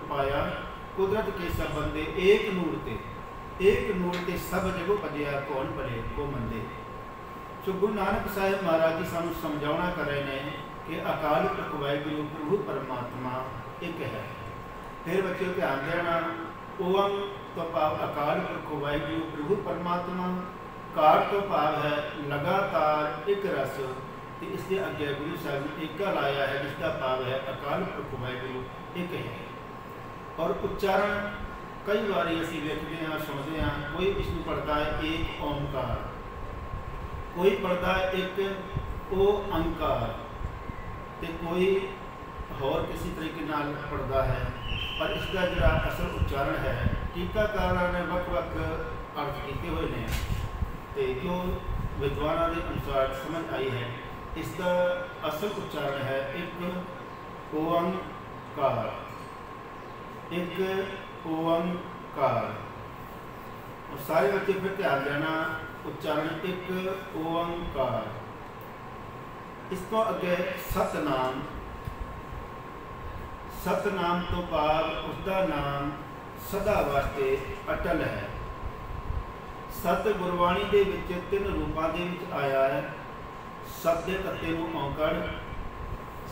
पाया कुदरत के सब बंदे एक नूर ते सब जगो भजिया कौन भले को मंदे। सो गुरु नानक साहिब महाराज जी सानू समझाउणा कर रहे हैं कि अकाल पुरख वाहिगुरू प्रभु परमात्मा एक है। फिर बच्चों ध्यान देना, ओम तो भाव अकाल पुरख वाहिगुरू प्रभु परमात्मा, कार तो भाव है लगातार एक रस, तो इसके अगे गुरु साहब ने एक लाया है जिसका भाव है अकाल पुरख वाहिगुरू एक है। और उच्चारण कई बार असी वेखते हैं सुनते हैं, कोई इसमें पढ़ता है एक ओमकार, कोई पढ़ता है एक ओ अंकार, तो कोई होर किसी तरीके नाल पढ़ता है। पर इसका जो असल उच्चारण है टीकाकारां ने वख-वख अर्थ किए हुए हैं, तो जो विद्वानों के अनुसार समझ आई है इसका असल उच्चारण है एक ओंकार, एक ओंकार। और सारे बच्चे फिर ध्यान देना, उच्चारण एक ओंकार। इस तो अगे सतनाम, सतनाम तो भाव उसका नाम सदा वास्ते अटल है। सत गुरबाणी दे विच तीन रूपों दे विच आया है। सत दे तत्ते नूं औंकड़,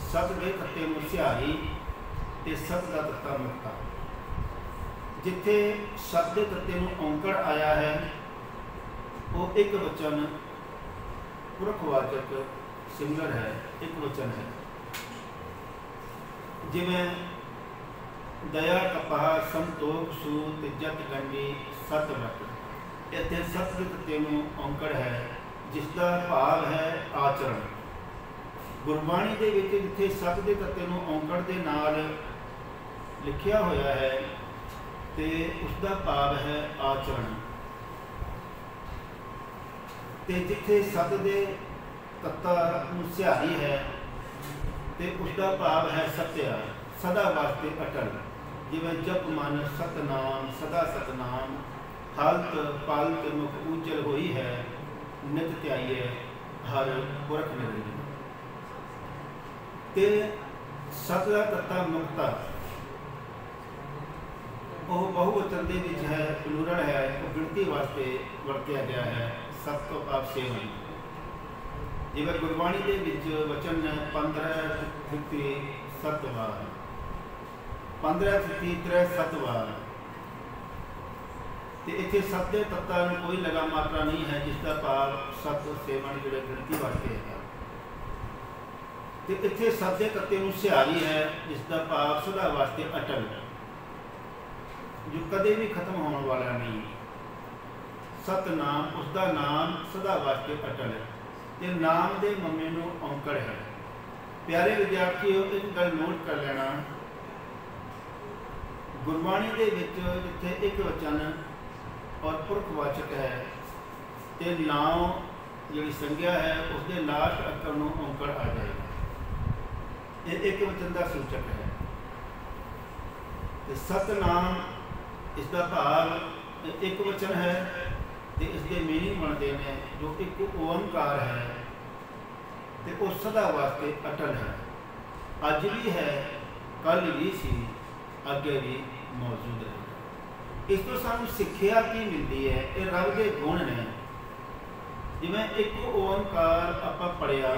सत दे तत्ते नूं सिहारी ते सत दा तत्ता मुक्ता। जिथे सत दे तत्ते नूं औंकड़ आया है वो एक वचन पुरखवाचक सिंगल है, एक वचन है। जिमें दया कपह संतोख सूत जत गंडी सतवत, इतने सत दे तत्ते नूं औंकड़ है जिसका भाव है आचरण। गुरबाणी दे विच जिथे सत दे तत्ते नूं औंकड़ दे नाल लिखिया होया है ते उसका भाव है आचरण, ते जिथे सत दे तत्ता नूं सिहारी है ते उसका भाव है सत्या, सदा वास्ते अटल। जिवें जप मन सतनाम सदा सतनाम, हालत पालत मुख उजल होई है, नित त्याइए हर पुरख नगरी। ते सत दा तत्ता मुक्ता वह बहुवचन दे विच है, प्लूरल है, वो गिणती वास्ते वरत्या गया है। सत तो भाव सेवन। जिवें गुरबाणी दे विच वचन 15 तिथि 7 वार, 15 तिथि 7 वार, तो इतने सत के तत्ता में कोई लगा मात्रा नहीं है जिसका भाव सत सेवन जो गिणती वास्ते है। तो इतने सत के तत्ते नूं सिहारी है जिसका भाव सदा वास्ते अटल, जो कदे भी खत्म होने वाला नहीं। सतनाम उसका नाम सदा वास्ते अटल है, ते नाम दे मम्मे नूं औंकड़ है। प्यारे विद्यार्थियों एक गल नोट कर लेना, गुरबाणी दे विच जिथे एक वचन और पुरखवाचक है ते नाम जिहड़ी संज्ञा है उसके लास्ट अक्षर नूं औंकड़ आ जाएगा। ये एक वचन का सूचक है। ते सतनाम इसका भाव एक वचन है, तो इसके मीनिंग बनते हैं जो एक ओंकार है, तो वो सदा वास्ते अटल है। अज भी है, कल भी सी, अगे भी मौजूद रहेगा। इस तो सानू सिक्ख्या की मिलती है, ये रब के गुण ने। जिवें एक ओंकार आपां पढ़िया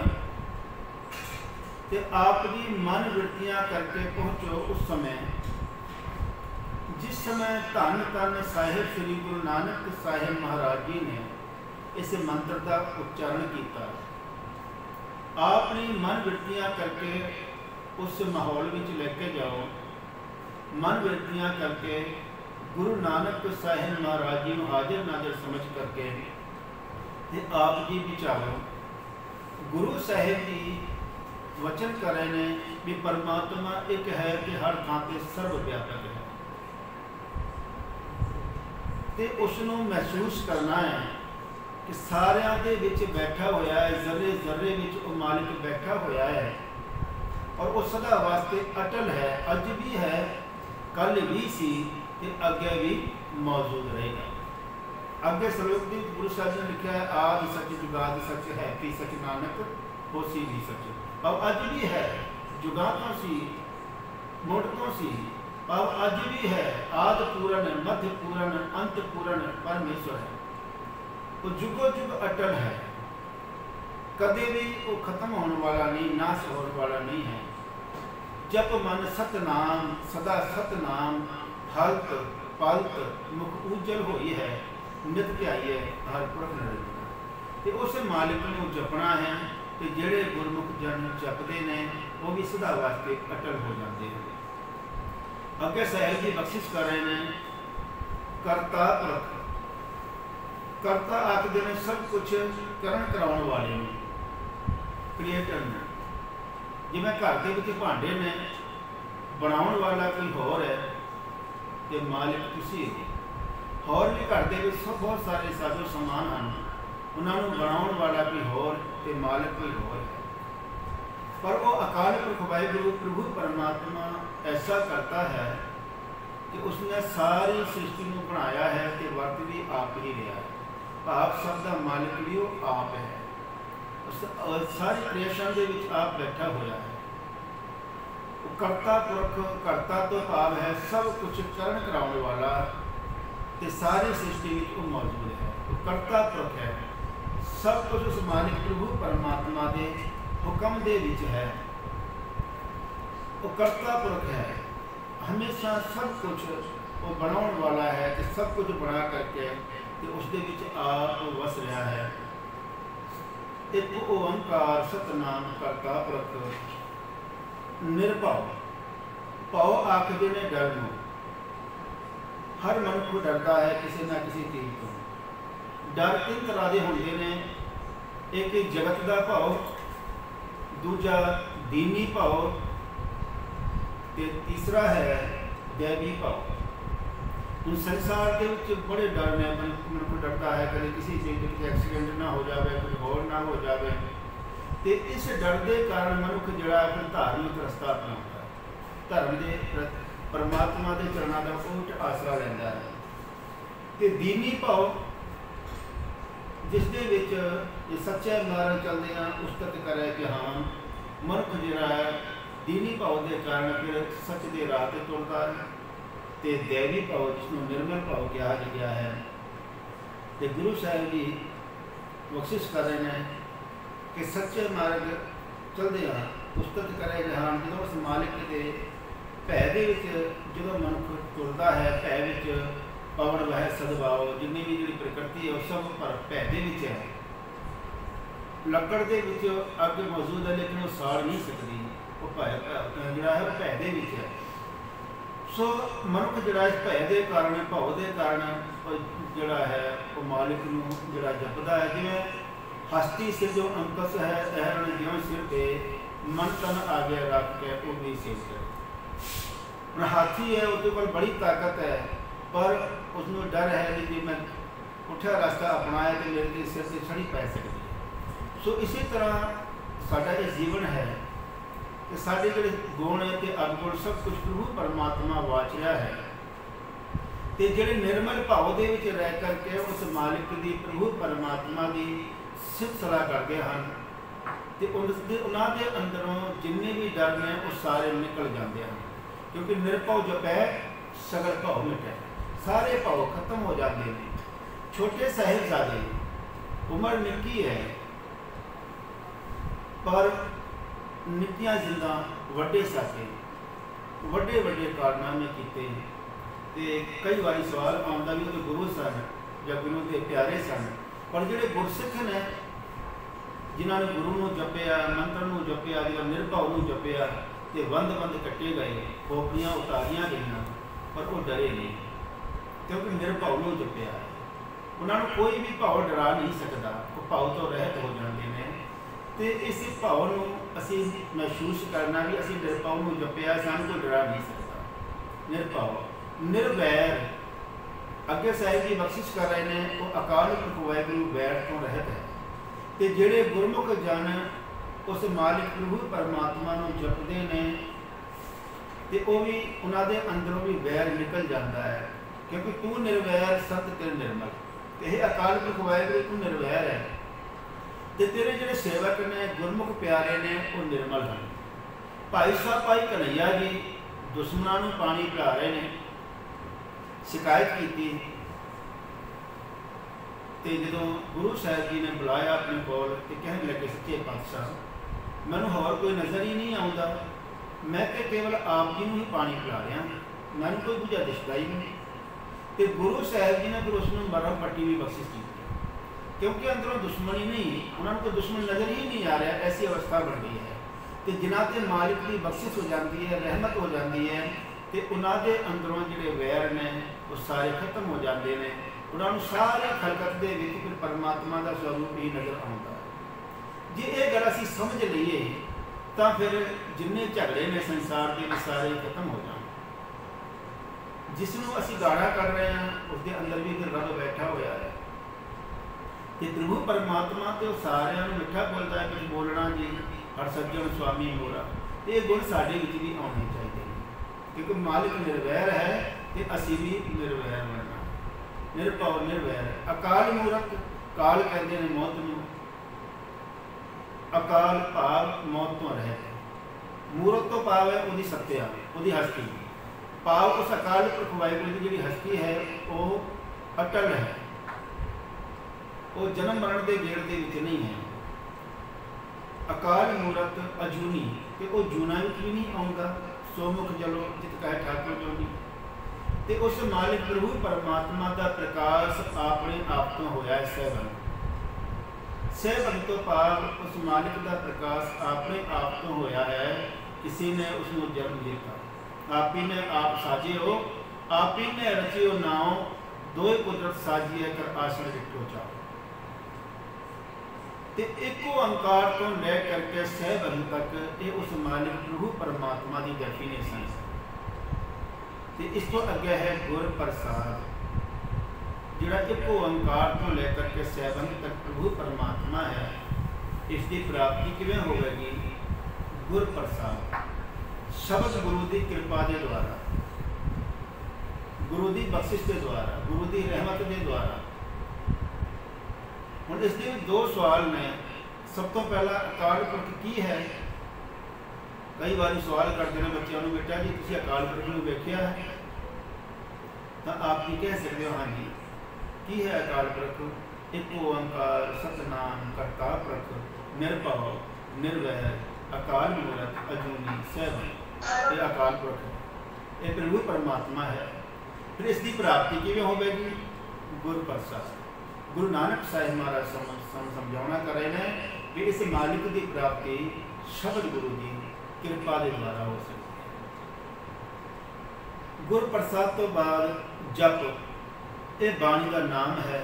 तो आप भी मन वृत्तियां करके पहुँचो उस समय जिस समय धन धन साहिब श्री गुरु नानक साहिब महाराज जी ने इस मंत्र का उच्चारण किया। अपनी मन वृत्तियां करके उस माहौल में लेके जाओ, मन वृत्तियां करके गुरु नानक साहिब महाराज जी को हाजिर नाजिर समझ करके ते आप जी विचारो। गुरु साहिब जी वचन कर रहे हैं भी परमात्मा एक है कि हर थां ते सर्वव्यापक है, तो उसनों महसूस करना है कि सारियां दे विच बैठा होया है, जर्रे जर्रे विच वो मालिक बैठा होया है और वो सदा वास्ते अटल है। अज भी है, कल भी सी, ते अगे भी मौजूद रहेगा। अगे श्लोक दी गुरु साहब ने लिखा है, आदि सच जुगाद सच है पी सच नानक होसी भी सच। और अज भी है, जुगा तो सी, मुड़ तो सी, अब अज भी है, आदि पूर्ण, मध्य पूर्ण, अंत पूर्ण परमेश्वर है। वो जुगो जुग अटल है, कदे भी वो खत्म होने वाला नहीं, नाश होने वाला नहीं है। जप मन सतनाम, सदा सतनाम, हल्त पलत मुख उज्जल होई है, नित ध्याई है हर पुरख नरेंद्र। ते उस मालिक नूं जपना है, ते जेड़े गुरमुख जन जपते ने वो भी सदा वास्ते अटल हो जाते हैं। अगे साहिब जी बख्शिश कर रहे हैं, करता पुरख। करता आखदे ने सब कुछ करण कराने वाले ने, क्रिएटर ने। जिवें घर के विच भांडे ने, बनाउण वाला कोई होर है ते मालिक तुसीं हो। होर भी घर के विच बहुत सारे साजो समान हैं, उन्होंने बनाउण वाला कोई होर ते मालिक कोई होर है। पर वो अकाल पुरख वाहिगुरू प्रभु परमात्मा ऐसा करता है कि उसने सारी सृष्टि को बनाया है कि वर्त भी आप ही रहा है। भाव सब का मालिक भी वो आप है, सारी क्रिएशन के विच आप बैठा होया है। वो करता पुरख, करता तो भाव है सब कुछ करण कराने वाला, ते सारी सृष्टि में वो मौजूद है। वो करता पुरख है, सब कुछ उस मालिक प्रभु परमात्मा के हुक्म दे विच है। वो करता पुरख है, हमेशा सब कुछ वो बनाने वाला है कि सब कुछ बना करके कि उसके विच आप वस रहा है। एक ओंकार सतनाम करता पुरख निर्भव। भाव आखदे ने डर नूं, हर मनुख डरता है किसी ना किसी चीज़ को। डर तीन तरह के होंगे ने, एक जगत का भाव, दूजा दीनी भाव, ते तीसरा है दैवी भाव। उन संसार के बड़े डर ने, मनुख डरता है कभी किसी चीज़ के एक्सीडेंट ना हो जाए, कुछ होर ना हो जाए। तो इस डर के कारण मनुख जड़ा फिर धार्मिक रस्ता अपनाता है, धर्म के परमात्मा के चरणों का उल्ट आसरा लेंदा है। तो दीनी भाव जिसके विच ये सच्चे मार्ग चलते हैं उस्तत करे कि हाँ मनुख जिहड़ा है दीनी भाव के कारण फिर सच के राह पर तुरता है। तो दैवी भाव जिसनों निर्मल भाव कहा गया है। तो गुरु साहिब जी बख्शिश कर रहे हैं कि सच्चे मार्ग चलते हैं उस्तत करे जहान। जो उस मालिक के भै दे विच जो मनुख तुरता है, भै विच पवन वह सदभाव, जिन्नी भी जी प्रकृति है सब पर भै दे विच है। लकड़ के विच अग मौजूद है लेकिन वो साड़ नहीं सकती, वो जोड़ा है भै दे विच है। सो मनुख जोड़ा इस भै के कारण, भाव के कारण जोड़ा है वो मालिक नूं जोड़ा जपदा है। जिवें हस्ती सिर जो अंकस है, ऐन ज्यों सिर पर मन तन आगे रख के वो भी सेव करे। हाथी है, उसके कोल बड़ी ताकत है, पर उसनों डर है कि जी मैं उठा रास्ता अपनाया तो मेरे सिर से छड़ी पै सकती है। सो इसी तरह साडा ये जीवन है कि साढ़े जो गुण ते अवगुण सब कुछ प्रभु परमात्मा वाचिया है। तो जोड़े निर्मल भाव के विच रह करके उस मालिक की प्रभु परमात्मा की सिफत सलाह करते हैं, तो उन्होंने अंदरों जिन्ने भी डर ने वो सारे निकल जाते हैं। क्योंकि निरभाव जप है सगल भाव मिटे, सारे भाव खत्म हो जाते हैं। छोटे साहिबजादे उम्र निकी है पर निकिया जिंदा वड्डे साके वड्डे वड्डे कारनामे किए। कई बार सवाल आता भी वो गुरु सन या गुरु के प्यारे सन, पर जोड़े गुरसिख ने जिन्होंने गुरु को जपिया, मंत्र को जपिया, निरभाव को जपिया, तो बंद बंद कट्टे गए, खोपड़ियाँ उतारिया गई, पर वो डरे नहीं क्योंकि निरभाव को जपिया है। उन्होंने कोई भी भाव डरा नहीं सकता, वो भाव तो रहत हो जाते हैं। तो इस भाव को असी महसूस करना भी असी निरभाव को जपिया, सानू कोई डरा नहीं सकता। निरभाव निर्वैर अगे साहिब जी बख्शिश कर रहे हैं, वो अकाल पुरख वाहिगुरू वैर तो रहत है। तो जोड़े गुरमुख जन उस मालिक प्रभु परमात्मा को जपते हैं तो वो भी उन्होंने अंदरों भी वैर निकल जाता है, क्योंकि तू निर्वैर सत तेरे निर्मल। तो यह अकाल पुरख वाहिगुरू तू निर्वैर है, तो तेरे जोड़े सेवक ने गुरमुख प्यारे ने वो निर्मल हैं। भाई साहब भाई कन्हैया जी दुश्मनों को पानी पिला रहे हैं। शिकायत की तो जो गुरु साहब जी ने बुलाया अपने कोल तो कहने लगे सच्चे पातशाह मैनू होर कोई नज़र ही नहीं आता, मैं तो केवल आप जी ही पानी पिला रहा, मैनू कोई दूजा दिखता ही नहीं। तो गुरु साहब जी ने फिर उसमें मरहम पट्टी भी बख्शिश की, क्योंकि अंदरों दुश्मन ही नहीं, उन्होंने कोई दुश्मन नज़र ही नहीं आ रहा, ऐसी अवस्था बन गई है। तो जिन्हों के मालिक की बख्शिश हो जाती है, रहमत हो जाती है, तो उन्होंने अंदरों जोड़े वैर ने वो सारे खत्म हो जाते हैं। उन्होंने सारे खलकत के फिर परमात्मा का स्वरूप ही नज़र आता है। जे ये गल असीं समझ लीए तो फिर जिन्ने झगड़े ने संसार के सारे खत्म हो जाए। जिसनों असीं गाड़ा कर रहे हैं उसके अंदर भी फिर रब बैठा होया है। तो प्रभु परमात्मा तो सारिਆਂ ਨੂੰ मिठा बोलता है, कुछ बोलना जी हर सज्जन स्वामी मोरा। तो ये गुण साढ़े विच भी आने चाहिए, क्योंकि मालिक निर्वैर है तो असीं भी निर्वैर बनना, निरभव निर्वैर। अकाल मूरत, काल कहते हैं मौत में, अकाल भाव मौत तो रहत। मूरत तो भाव है उसकी सत्या, उसकी हस्ती, भाव उस अकाल पुरख वाहिगुरू की जी हस्ती है वो अटल है, वो जन्म मरण के गेड़ के विच नहीं है। अकाल मूरत अजूनी तो वो जूना भी नहीं आता, सोमुख जलो जित कहे ठाकुर जोनी। तो उस मालिक प्रभु परमात्मा का प्रकाश अपने आप तो होया है सहबन। सहबन तो भाव उस मालिक का प्रकाश अपने आप तो होया है, किसी ने उसको जन्म दिता। आप ही ने आप साजे हो, आप ही ने रचे हो नाओ, दो कुदरत साजिए कर आसन इको चाहो। तो एको अंकार तो लै करके सहबन तक ये उस मालिक प्रभु परमात्मा की डेफिनेशन है। तो इस तो अगे है गुर प्रसाद, जिहड़ा एको अंकार तो लेकर के सहबन तक प्रभु परमात्मा है। इसकी प्राप्ति किवें होगी? गुर प्रसाद, शब्द गुरु की कृपा के द्वारा, गुरु की बख्शिश के द्वारा, गुरु की रहमत के द्वारा। हुण इसके दो सवाल ने। सब तो पहला अकाल पुरख की है। कई बार सवाल करते हैं बच्चों को, बेटा जी तुसीं अकाल पुरख नूं वेखिया है? तो आप की कह सकते हो हाँ जी। की है अकाल पुरख? एक ओंकार सतनाम करता पुरख निर्भव निर्वैर अकाल मूरत अजूनी सहबन, ये अकाल पुरख है, ये प्रभु परमात्मा है। फिर इसकी प्राप्ति किवें होगी? गुर प्रसाद। गुरु नानक साहिब महाराज समझाना कर रहे हैं कि इस मालिक की प्राप्ति शब्द गुरु की कृपा के द्वारा हो सकती है। गुर प्रसाद तो बाद जप, ये बाणी का नाम है,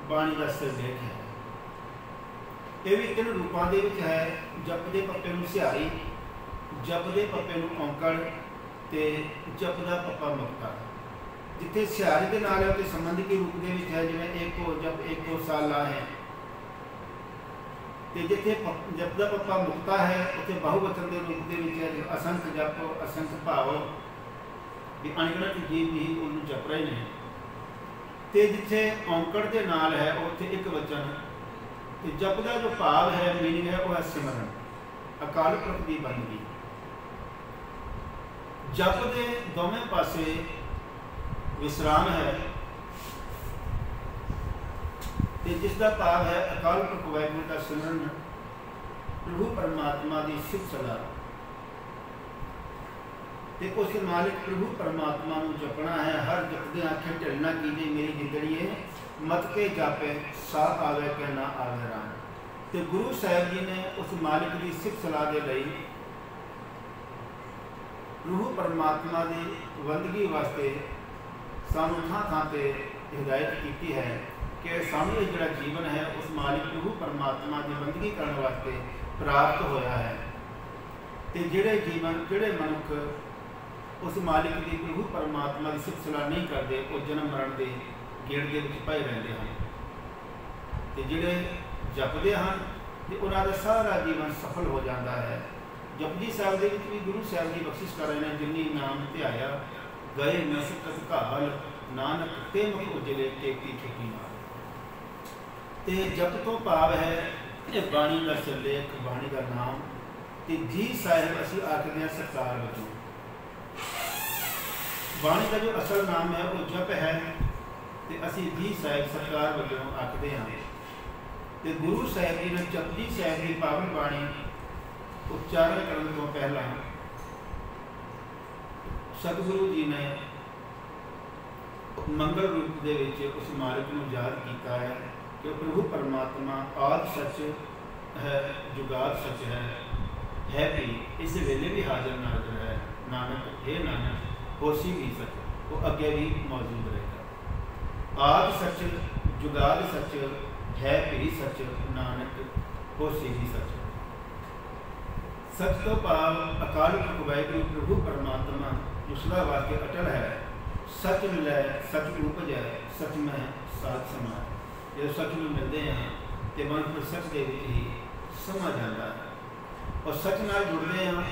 बाणी का सिरलेख है। ये भी तीन रूपों के है। जप दे पप्पे नूं सिहारी, जप दे पप्पे नूं औंकड़ ते जप दा पप्पा मुक्ता। जिथे सिहारी के नाल है तो संबंध के रूप के है, जिवें एको जप एको साला है। तो जिथे जप दा पप्पा मुक्ता है उत्थे बहुवचन के रूप के है, असंख जप असंख भाव, भी अणगिणत जीव भी उन्होंने जप रहे हैं। तो जिथे औंकड़ के नाल है उत्थे एक वचन। तो जप का जो भाव है, मीनिंग है, वह है सिमरन, अकाल पुरख की बंदगी। जप के दोवें पासे विश्राम है, तो जिसका भाव है अकाल पुरख वाहिगुरू का सिमरन, प्रभु परमात्मा की सिफ सलाह। तो उस मालिक प्रभु परमात्मा को जपना है। हर जपदे आखे ढलना कीजिए मेरी जिंदड़िए, मत के जापे सा आवे के ना आवे राम। तो गुरु साहब जी ने उस मालिक की सिफ सलाह के लिए प्रभु परमात्मा की बंदगी वास्ते सानू थां ते हिदायत की है कि सानू जिहड़ा जीवन है उस मालिक प्रभु परमात्मा की बंदगी करने वास्ते प्राप्त होया है। तो जिहड़े जीवन जिहड़े मनुख उस मालिक की प्रभु परमात्मा की सिफ सलाह नहीं करते, वो जन्म मरण के गेड़ के पए रहते हैं। तो जिहड़े जपते हैं तो उन्होंने सारा जीवन सफल हो जाता है। जपजी साहब के भी गुरु साहब की बख्शिश कर रहे हैं, जिन्नी नाम ध्याया गए नसकत घाल नानक ते मुख उजले टेकी ठेकी नाल। ते जप तो भाव है ये बाणी का सिरलेख, बाणी का नाम। तो जी साहिब असीं आखदे हां सरकार वजों बाणी का जो असल नाम है वो जप है, तो असी जी साहिब सरकार वालों आखते हैं। तो गुरु साहिब जी ने जपजी साहिब की पावन बाणी उच्चारण करने तो पहला सतगुरु जी ने मंगल रूप दे विच उस मालिक को याद किया है कि प्रभु परमात्मा आदि सच है, जुगाद सच है भी इस वेले भी हाजिर नाजर है। नानक हे नानक होसी भी सच, वो अगे भी मौजूद रहेगा। आदि सच जुगाद सच है भी सच, नानक होसी भी सच। सच तो भाव अकाल पुरख वाहिगुरू प्रभु परमात्मा जिसका वाक्य अटल है। सच मिले सच उपजै, सच में साथ समा। जो सच में मिलते हैं तो मन फिर सच के ही समा जाता है और सच नाल जुड़ते हैं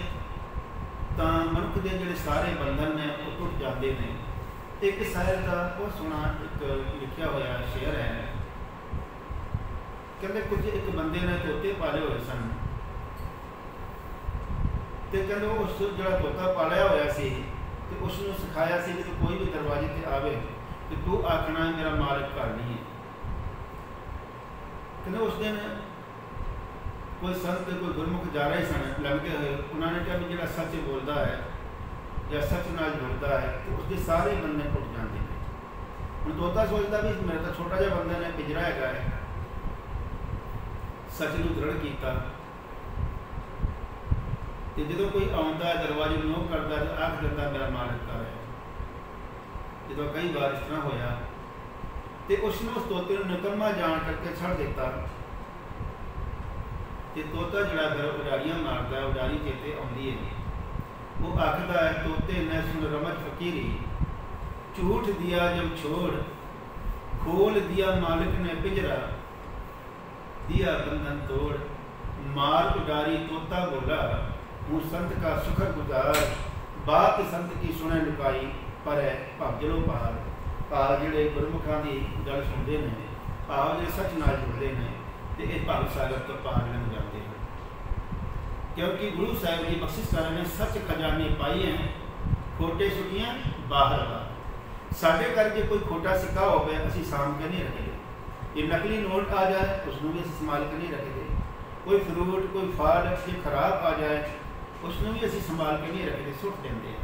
तो मनुख के जोड़े सारे बंधन ने वो टुट जाते हैं। एक शायर का बहुत सोहना एक लिखा हुआ शेर है, कहते कुछ एक बंदे ने तोते पाले हुए सन, तो कहते उस जो तोता पालिया होया सी तो उसने सिखाया सी कि कोई भी दरवाजे से आवे तो तू आखना मेरा मालिक घर नहीं है। कहते उस दिन कोई संत कोई गुरमुख जा रहे सन लगे हुए, उन्होंने कहा भी जो सच बोलता है या सच नाल जुड़ता है तो उसके सारे बंधन टुट जाते हैं। हम तोता सोचता भी मेरा तो छोटा जहा बंधन है, पिंजरा है, सच को दृढ़ किया। तो जो कोई आता है दरवाजे नो करता तो आख दिता मेरा मालिक घर है। जो कई बार इस तरह होया तो उसने उस तोते को निकम्मा जान करके छड़ दिता। तो तोता जरा फिर उडारियां मारता है, उडारी चेते आती है, वो आखता है तोते ने सुन रमज फकीरी, झूठ दिया जब छोड़, खोल दिया मालिक ने पिंजरा, दिया बंधन तोड़, मार उडारी तोता बोला, हूँ संत का सुखर गुजार, बात संत की सुने लुकाई, पर है भजलो पार। भाव जोड़े गुरमुखा की गल सुनते हैं, भाव जो सच नाल जुड़ते हैं तो ये भव सागर तो पार लंघ जाते हैं। क्योंकि गुरु साहिब जी बख्शिश कर ने सच खजाने पाई हैं, खोटे सुखियां बाहर बाहर। साढ़े करके कोई खोटा सिक्का हो गया असी साम के नहीं रखते, ये नकली नोट आ जाए उसमें भी असी संभाल के नहीं रखते, कोई फ्रूट कोई फल जो खराब आ जाए उसमें भी असी संभाल के नहीं रखते, सुट देंगे हैं।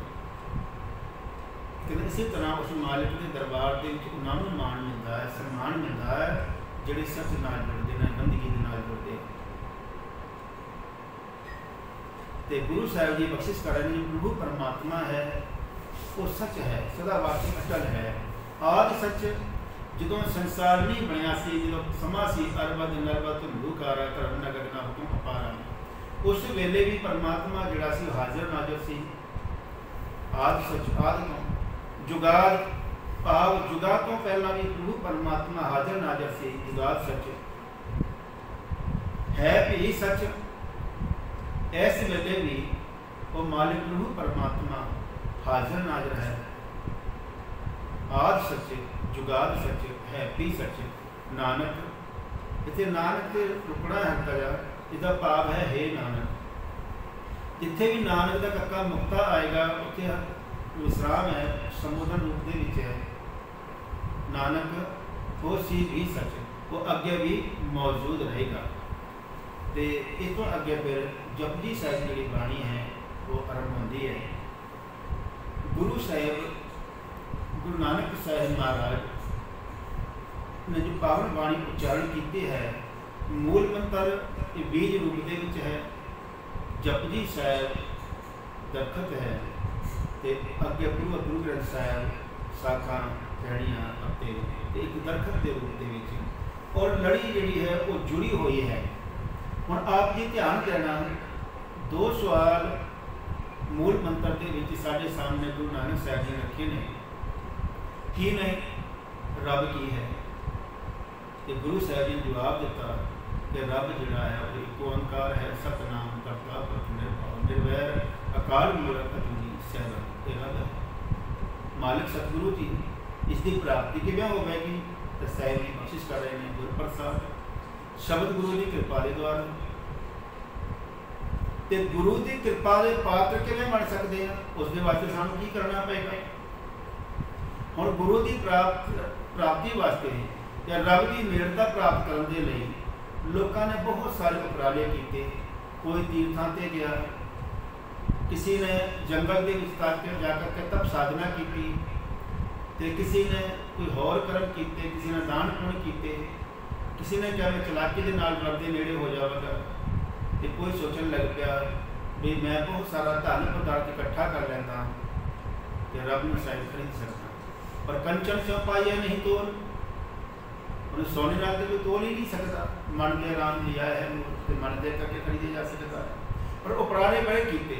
तो इसी तरह उस मालिक के दरबार के उन्होंने मान मिलता है, सम्मान मिलता है जोड़े सच नाल जुड़ते हैं, बंदगी के नाल जुड़ते हैं। तो गुरु साहिब जी बख्शिश कर रहे हैं प्रभु परमात्मा है वो सच है, सदा वाकई अटल है। आदि सच जो संसार नहीं बनया सी, जो समा सी अरबद नरबद धुंधुकारा धर्म नगर ना हुक्म अपारा, उस वेले भी परमात्मा जड़ा सी हाजिर नाजर सी। आदि सच आदि तो जुगाद भाव जुगा तो पहला भी प्रभु परमात्मा हाजिर नाजर से। जुगाद सच है भी सच, ऐस वेले भी वो मालिक प्रभु परमात्मा हाजिर नाजर है। आद सच जुगाद सच है भी सच, नानक इतने नानक से रुकना है करा, इसका भाव है हे नानक। जिथे भी नानक का कक्का मुक्ता आएगा उत्थे विश्राम है, संबोधन रूप के विच है। नानक वो सी भी सच, वो अगे भी मौजूद रहेगा। तो इस तो अगे फिर जपजी साहिब जी बाणी है वो आरंभ होती है। गुरु साहिब गुरु नानक साहिब महाराज ने जो पावन बाणी उच्चारण की है, मूल मंत्र बीज रूप के विच है। जपजी साहिब दरखत है तो अगे गुरु ग्रंथ साहिब शाखा टहनियाँ पत्ते एक दरखत के रूप के, और लड़ी जी है वो जुड़ी हुई है। हुण आप जी ध्यान देना, दो सवाल मूल मंत्र के साढ़े सामने गुरु नानक साहिब जी रखे ने की नहीं, रब की है। तो गुरु साहिब जी ने जवाब दिता कि रब जिहड़ा है वो एक ओंकार है, सतनाम करता पुरख निर्भय निर्वैर अकाल मूरत अजूनी सैभन रब है। मालिक सतगुरु जी इसकी प्राप्ति किवें होवेगी? तो साहिब जी बख्शिश कर रहे हैं गुरु प्रसाद शब्द गुरु की कृपा के द्वारा। तो गुरु की कृपा के पात्र किवें बन सकते हैं? उसके वास्ते सानूं की करना पेगा? हुण गुरु की प्राप्ति वास्ते या रब की नेड़ता प्राप्त करने के लिए लोगों ने बहुत सारे उपराले किए। कोई तीर्थां ते गया, किसी ने जंगल के जाकर के तप साधना की, तो किसी ने कोई होर कर्म किए, किसी ने दान पुण्य किए, किसी ने क्या मैं चलाकी के नाल रब के नेड़े हो जावांगा। तो कोई सोचने लग गया भी मैं बहुत सारा धन पदार्थ इकट्ठा कर लेंदा तो रब में शायद खरीद सकता, पर कंचन से पाइए नहीं तोल, उन्हें सोने नाल तो कोई तोल ही नहीं सकता। मन के राम लिया है तो मन दे करके खरीदे जा सकता है। पर उपराले बड़े किए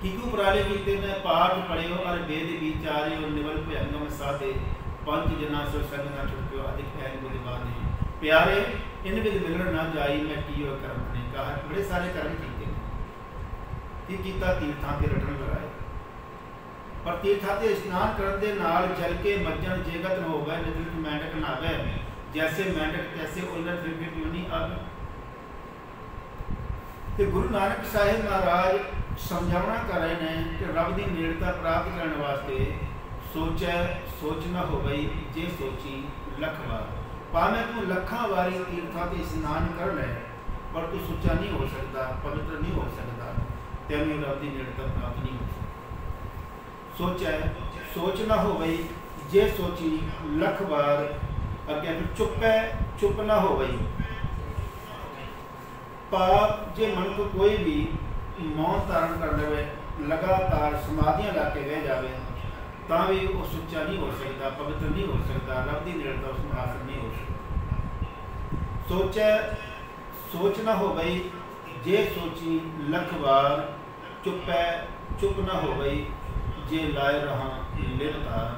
कि उपराले किए ने पाठ पढ़ियो और वेद विचारियो निवल भयंगम साधे पंच जना सो संग ना छुटकियो अधिक ऐन बोले बाधे प्यारे इन विद मिलन ना जाई मैं कियो कर्म ने कहा। बड़े सारे कर्म किए की कीता तीर्थां ते रटन लगाए, पर तीर्थां ते स्नान करन दे नाल जल के मज्जन जेगत न होवे नित मेंढक नावे जैसे मेंढक तैसे ओनर फिर क्यों नहीं अब। ते गुरु नानक साहिब महाराज समझावना कर रहे हैं कि रब की नेड़ता प्राप्त करने वास्ते सोचै सोच न हो गई जे सोची लख बार, भावें तू लखा वारी तीर्थां ते स्नान कर ले पर तू सुच्चा नहीं हो सकता, पवित्र नहीं हो सकता, तेनों रब की नेड़ता प्राप्त नहीं हो सकती। सोचै सोच न हो गई जे सोची लख बार, अगे फिर चुपै चुप न हो गई। पाप जे मन को कोई भी मौन धारण कर ले, लगातार समाधियां ला के बह जाए तो भी वो सुच्चा नहीं हो सकता, पवित्र नहीं हो सकता, रब की नेड़ता उसमें हासिल नहीं हो सकता। सोचै सोच न हो गई जे सोची लख बार, चुपै चुप न हो गई जे लाए रहा लिरतार।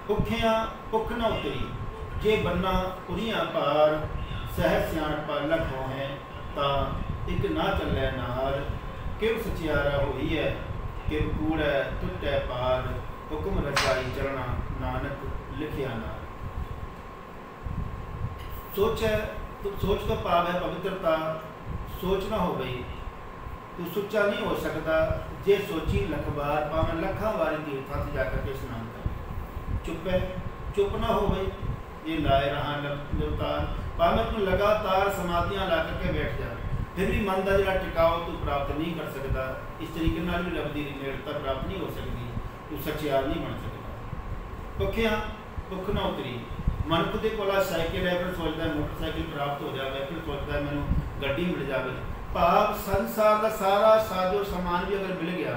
भुखिया भुख न उतरी जे बन्ना उरिया पार, सहज सियाणपा लख होए ता एक ना चलै नार। किव सचियारा हुई है किव कूड़ है टुटै पार, हुक्म रचाई चलना नानक लिखिया नार। सोच है तो सोच तो पाव है पवित्रता, सोच न हो गई तू सुच्चा नहीं हो सकता जे सोची लख बार, पावे लखा बारी तीर्थां से जाकर के स्नान कर। चुप है चुप न हो गई ये लाए रहा लगातार, पावे तू लगातार समाधियां ला करके बैठ जा, फिर भी मन का जो टिकाव तू प्राप्त नहीं कर सकता। इस तरीके नाल भी रब दी नेड़ता प्राप्त नहीं हो सकती, तू सचियार नहीं बन सकता। भुखिया भुख न उतरी, मनुख के कोल साइकिल है फिर सोचता है मोटरसाइकिल प्राप्त हो जाए, फिर सोचता है मैनू गड्डी मिल जाए। भाव संसार का सारा साजो समान भी अगर मिल गया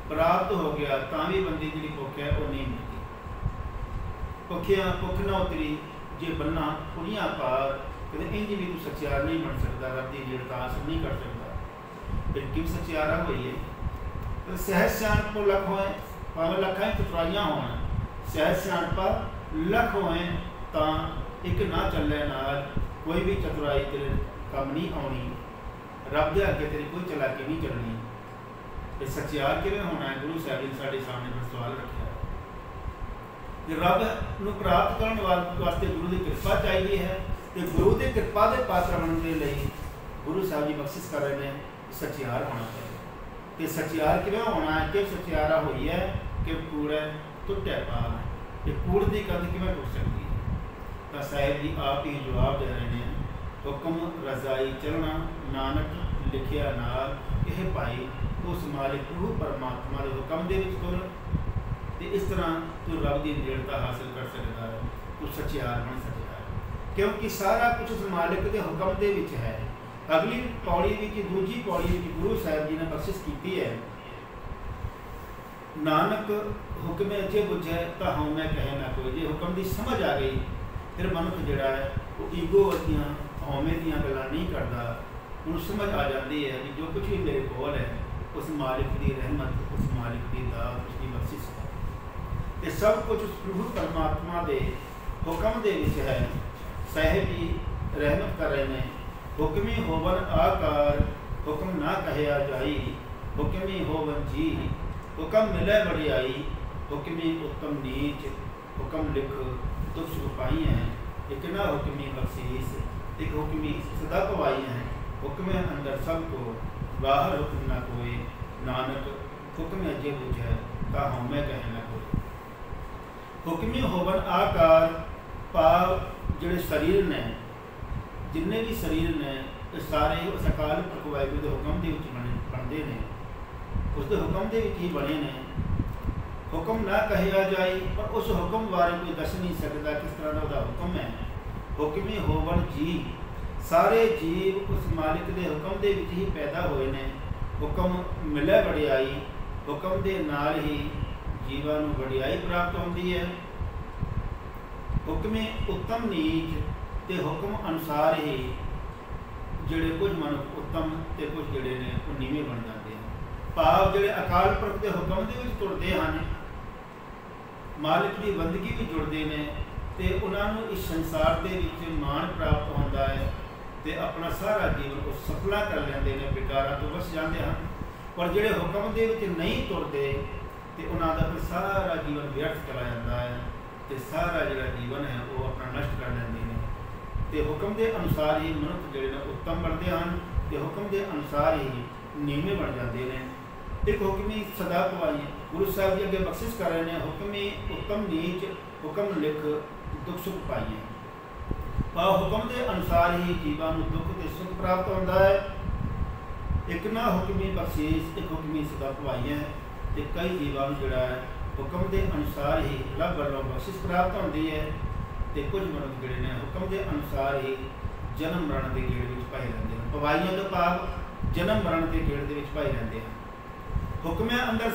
प्राप्त हो गया तो भी बंदी जी भुख है वो नहीं मिलती। भुखिया भुख न उतरी जे बन्ना कुड़ियाँ पार, कहते इंज भी तू सचियार नहीं बन सकता, रब की नेड़ता हासिल नहीं कर सकता। फिर क्यों सचियारा हुई है तो सहज सियाणप लख होए, भावें लखा चतुराइयां हो, सहज सियाणपा लख होए तो एक ना चले नाल, कोई भी चतुराई तेरे कम नहीं आनी, रब के अगे तेरी कोई चलाकी नहीं चलनी। तो सचियार किवें होना है? गुरु साहब ने साढ़े सामने पर सवाल रखा है। रब नूं प्राप्त करने वास्ते गुरु की कृपा चाहिए है, तो गुरु की कृपा के पात्र बनने के लिए गुरु साहब जी बख्शिश कर रहे हैं सचियार होना चाहिए। तो सचियार किवें होना है कि सचियारा हुई है कि कूड़ है टुटै पार, ये कूड़ की कंध किवें टुट सकती है? तो साहिब जी आप ही जवाब दे रहे हैं, हुक्म रजाई चलना नानक लिखिया नाल। यह भाई उस मालिक प्रभु परमात्मा के हुक्म दे विच तुर, ते इस तरह तू रब की नेड़ता हासिल कर सकता है, तू सचियार बन सकता है, क्योंकि सारा कुछ उस मालिक के हुक्म दे विच है। अगली पौड़ी की दूजी पौड़ी गुरु साहब जी ने बख्शिश की है, नानक हुक्मे जे बुझे तो हाँ मैं कहे ना कोई। जे हुक्म की समझ आ गई फिर मनुख जिहड़ा है वो ईगो वर्गियां हौमे दियां गल्लां नहीं करता, उन्हें समझ आ जाती है कि जो कुछ भी मेरे कोल है उस मालिक की रहमत, उस मालिक की दात, उसकी बख्शिश है। ये सब कुछ उस प्रभु परमात्मा के हुक्म दे विच है। साहिब जी रहमत कर रहे हैं, हुक्मी होवन आकार हुक्म ना कहया जाई, हुक्मी होवन जी हुक्म मिले बड़ियाई, हुक्मी उत्तम नीच हुक्म लिख दुख छुपाई हैं। एक ना हुक्मी बख्शीस एक हुक्मी सदा पवाई हैं, हुक्म अंदर सबको बाहर हुक्म ना कोई, नानक हुक्म अजे बुझे ता हमें कहे ना कोई। हुक्मी होवन आकार भाव जिहड़े शरीर ने जिन्ने भी शरीर ने सारे उस अकाल पुरख वाहिगुरू के हुक्म के बनते हैं, उसके हुक्म के ही बने ने। हुक्म ना कहा जाए पर उस हुक्म बारे कोई दस नहीं सकता किस तरह का हुक्म है। हुक्मी होवन जीव, सारे जीव उस मालिक के हुक्म के ही पैदा हुए ने। हुक्म मिले वडियाई, हुक्म के नाल ही जीवां नूं वडियाई प्राप्त होती है। हुक्मे उत्तम नीच ते हुक्म अनुसार ही जिहड़े कुछ मनुख उत्तम ते कुछ जिहड़े ने वो नीवें बन जाते हैं। भाव जिहड़े अकाल पुरख के हुक्म दे विच तुरदे हन, मालिक की बंदगी भी जुड़ते हैं तो उन्होंने इस संसार के मान प्राप्त होता है तो अपना सारा जीवन वो सफला कर लेंगे ने, बेकारा तो बस जाते हैं। पर जोड़े हुक्म के नहीं तुरते तो उन्होंने फिर सारा जीवन व्यर्थ चला जाता है तो सारा जो जीवन है वो अपना नष्ट कर लेंगे ने। तो हुक्म के अनुसार ही मनुष्य जोड़े उत्तम बनते हैं तो हुक्म के अनुसार ही नीवें बन जाते हैं। एक हुक्मी सदा पवाई गुरु साहब जी अगे बख्शिश कर रहे हैं, हुक्मी उत्तम नीच हुक्म लिख दुख सुख पाइए। हुक्म के अनुसार ही जीवां नूं दुख ते सुख प्राप्त होता है। एक ना हुक्मी बख्शीश, एक हुक्मी सदा पवाई है तो कई जीवां नूं जिहड़ा है हुक्म के अनुसार ही रब वालों बख्शिश प्राप्त होती है। तो कुछ मनुष्य जिहड़े ने हुक्म के अनुसार ही जन्म मरण के गेड़ में पाए रहते हैं। पवाइयों तो भाव जन्म मरण के गेड़ के पाए रहते हैं। हुक्म अंदर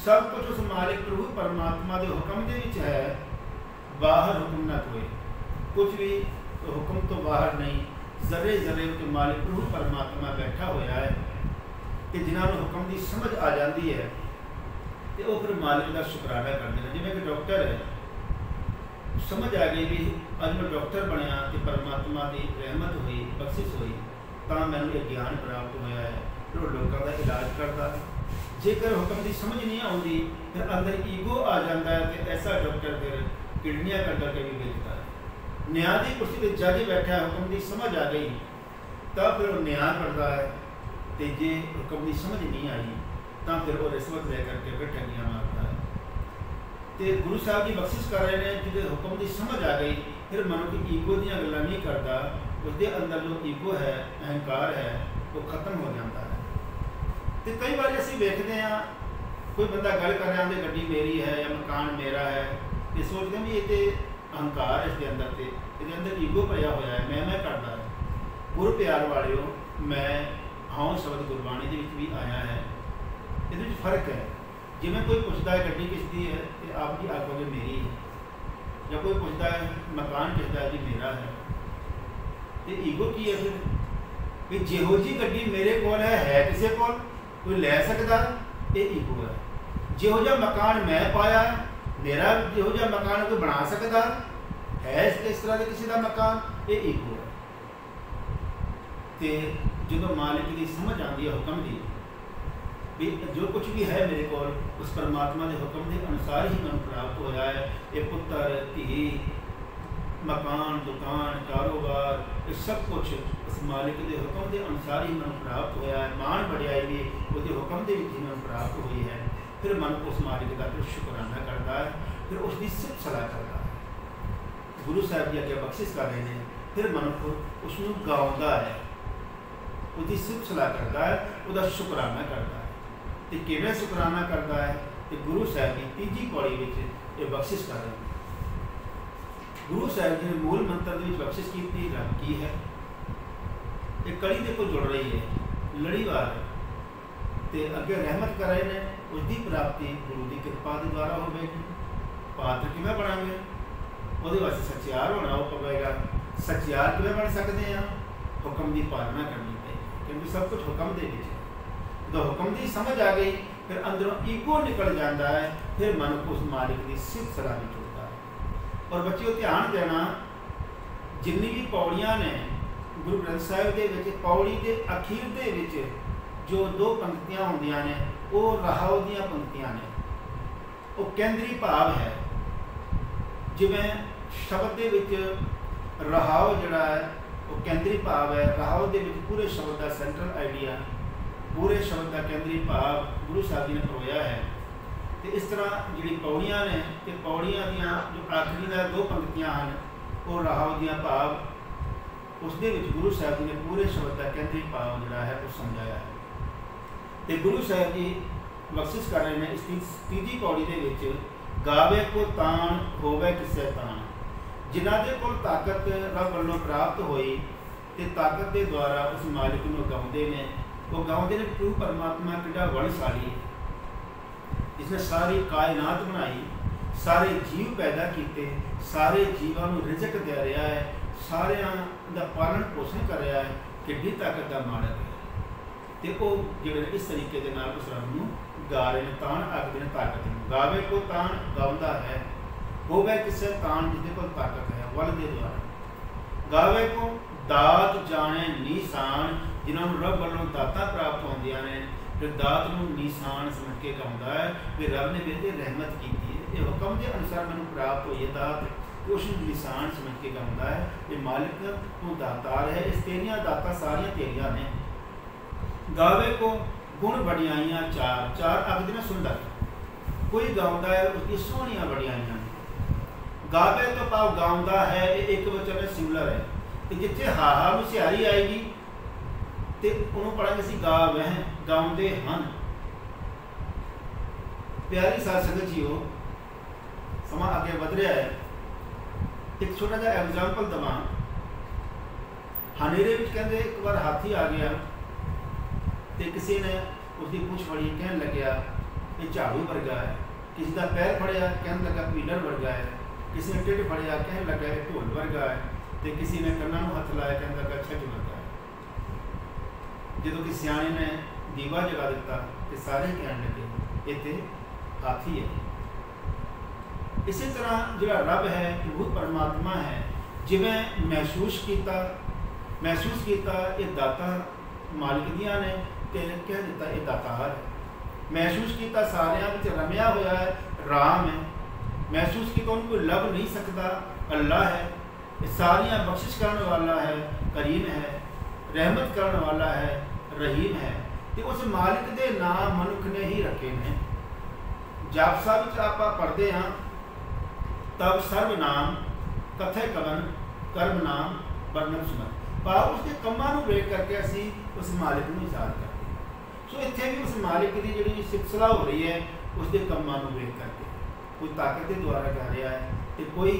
सब कुछ उस मालिक प्रभु परमात्मा के हुक्म के विच है, बाहर हुक्म ना कोई, कुछ भी हुक्म तो बाहर नहीं। जरे जरे तो मालिक प्रभु परमात्मा बैठा होया है कि जिन्होंने हुक्म की समझ आ जाती है तो वह फिर मालिक का शुकराना करते हैं। जिवें कि डॉक्टर है, समझ आ गई भी अज मैं डॉक्टर बनया तो परमात्मा की रहमत हुई, बख्शिश हुई, तो मैंने ये ज्ञान प्राप्त होया है, फिर लोगों का इलाज करता है। जेकर हुक्म की समझ नहीं आती फिर अंदर ईगो आ जाता है तो ऐसा डॉक्टर फिर किडनियाँ कर करके भी बेचता है। न्याय की कुर्सी पर जज बैठा, हुक्म की समझ आ गई तब फिर वो न्याय करता है। तो जे हुक्म की समझ नहीं आई तो फिर वो रिश्वत ले करके फिर ठगियाँ मारता है। तो गुरु साहब जी बख्शिश कर रहे हैं जो हुक्म की समझ आ गई फिर मनो की ईगो दी गल्लां नहीं करता, उसके अंदर जो ईगो है अहंकार है वो खत्म हो जाता है। तो कई बार असीं देखते हैं कोई बंदा गल कर रहा है गड्डी मेरी है या मकान मेरा है, तो सोचते हैं भी ये अहंकार है इसके अंदर, इसके अंदर ईगो भरिया होया है, मैं करता है। गुरु प्यार वालियो, मैं हाँ शब्द गुरबाणी के भी आया है, ये फर्क है। जिवें कोई पूछता है गड्डी किसकी है तो आप जी आखोगे मेरी है, या कोई पूछता है मकान किसका है जी मेरा है। तो ईगो की है फिर भी जिहो जी गड्डी मेरे को है किसी को कोई ले सकता, ये ईगो है। जिहो जिहा मकान मैं पाया मेरा, जिहो जिहा मकान कोई बना सकता है इस तरह के किसी का मकान, ये ईगो है। तो जो मालिक की समझ आती है हुक्म की भी जो कुछ भी है मेरे को उस परमात्मा के हुक्म के अनुसार ही मैं प्राप्त होया है। ये पुत्र धी मकान दुकान कारोबार ये सब कुछ उस मालिक के हुक्म के अनुसार ही मैं प्राप्त होया है। मान बढ़ियाई भी उसके हुक्म के ही मैं प्राप्त हुई है। फिर मन उस मालिक का फिर शुकराना करता है, फिर उसकी सिर्फ सलाह करता है। गुरु साहब जी अगे बख्शिश कर रहे हैं, फिर मनुख उसनों गाँवता है, उसकी सिर्फ सलाह करता है, उसका शुकराना करता है। तो किवें शुकराना करता है तो गुरु साहब की तीजी पौड़ी में ये बख्शिश कर रहे हैं। गुरु साहब जी ने मूल मंत्र के बख्शिश की रब की है। एक कड़ी देखो जुड़ रही है, लड़ीवार है तो अगे रहमत कर रहे हैं, उसकी प्राप्ति गुरु की कृपा के द्वारा होगी। पात्र किमें बनाएंगे, वो वास्ते सचियार होना पवेगा। सचियार किमें बन सकते हैं, हुक्म की पालना करनी पड़ेगी, क्योंकि सब कुछ हुक्म के विच है। तो हुक्म की समझ आ गई फिर अंदरों ईगो निकल जाता है, फिर मन को उस मालिक की सिर्फ सलाह में जुड़ता है। और बच्चों ध्यान देना, जिन्नी भी पौड़ियां ने गुरु ग्रंथ साहिब के विच पौड़ी के अखीर के विच जो दो पंक्तियां होंदियां ने वो रहाओ दियां पंक्तियां ने, वो केंद्री भाव है। जिवें शब्द के विच रहाओ जिहड़ा है वो केंद्री भाव है, रहाओ के विच पूरे शब्द का सेंट्रल आइडिया, पूरे शब्द का केंद्री भाव गुरु साहब जी ने परोया है। तो इस तरह जी पौड़ियाँ ने तो पौड़ियाँ दियाँ जो आखिरी दा 2 पंक्तियाँ हैं वो राहव दियाँ भाव उसके गुरु साहब जी ने पूरे शब्द का कहते भाव जोड़ा है वो समझाया है। तो गुरु साहब जी बख्शिश कर रहे हैं इस तीजी पौड़ी के गावे को तान होवे किसे तान, जिन्हों के कोल ताकत रब वालों प्राप्त हुई तो ताकत के द्वारा उस मालिक को गाँवते हैं। वो गाँवते हैं प्रभु परमात्मा कितना बलशाली है, इसने सारी कायनात बनाई, सारे जीव पैदा किए, सारे जीवों को रिजक दे रहा है, सारे का पालन पोषण कर रहा है, किड्डी ताकत का मालक है। तो वो जो इस तरीके के नाल उस रब को गा रहे हैं, तान आखते हैं ताकत में। गावे को तान गाँवता है, होवे किसे तान जिसके को ताकत है वल के द्वारा। गावे को दात जाने निशान, जिन्होंने रब वालों दाता प्राप्त होंदियां ने, फिर दात को निशान समझ के गाँवता है भी रब ने मेरे रहमत की है, ये हुक्म के अनुसार मैंने प्राप्त हुई है दात, उस निशान समझ के गाँवता है ये मालिक तू दातार है, इस तेरिया दाता सारिया तेरिया ने। गावे को गुण बड़ियाइयाँ चार, चार आखते ने सुंदर, कोई गाँवता है उसकी सोहनिया बड़ियाइयाँ। गावे तो भाव गाँवता है एक वचन है सिंगुलर है, तो जिथे हाहा में सियारी आएगी तो उन्होंने पढ़ांगे सी गा वह गाँवते हैं। प्यारी साध संगत जीओ समा आगे बढ़ रहा है, एक छोटा जा एग्जाम्पल दवा। हनेरे में कहते एक बार हाथी आ गया तो किसी ने उसकी पूछ फड़ी, कहन लग्या ये झाड़ू वर्गा है, किसी का पैर फड़िया कहन लगा पीलर वर्गा है, किसी ने टिड फड़िया कहन लगा ये ढोल वर्गा है, तो किसी ने कन्ना हथ लाया कहन लगा छज वर्गा है। जो कि सियाने ने दीवा जगा दिता तो सारे कहन लगे इतने हाथी है। इसी तरह जो रब है वो परमात्मा है, जिवें महसूस किया ये दाता मालिक दियाँ ने तेने कह दिता ये दातार है। महसूस किया सारिया रमिया हुआ है राम है, महसूस किया उनको लभ नहीं सकता अल्लाह है, सारिया बख्शिश करने वाला है करीम है, रहमत करने वाला है रहीम है। तो उस मालिक के नाम मनुख ने ही रखे हैं। जाप साहब आप पढ़ते हाँ तब सर्वनाम कथे कवन कर्म नाम वर्णन सुनत, भाव उसके कमां नूं वेख करके असी उस मालिक को याद करते हैं। सो इत्थे भी उस मालिक की जी सिलसिला हो रही है उसके कमां नूं वेख करके, कोई ताकत के द्वारा गा रहा है तो कोई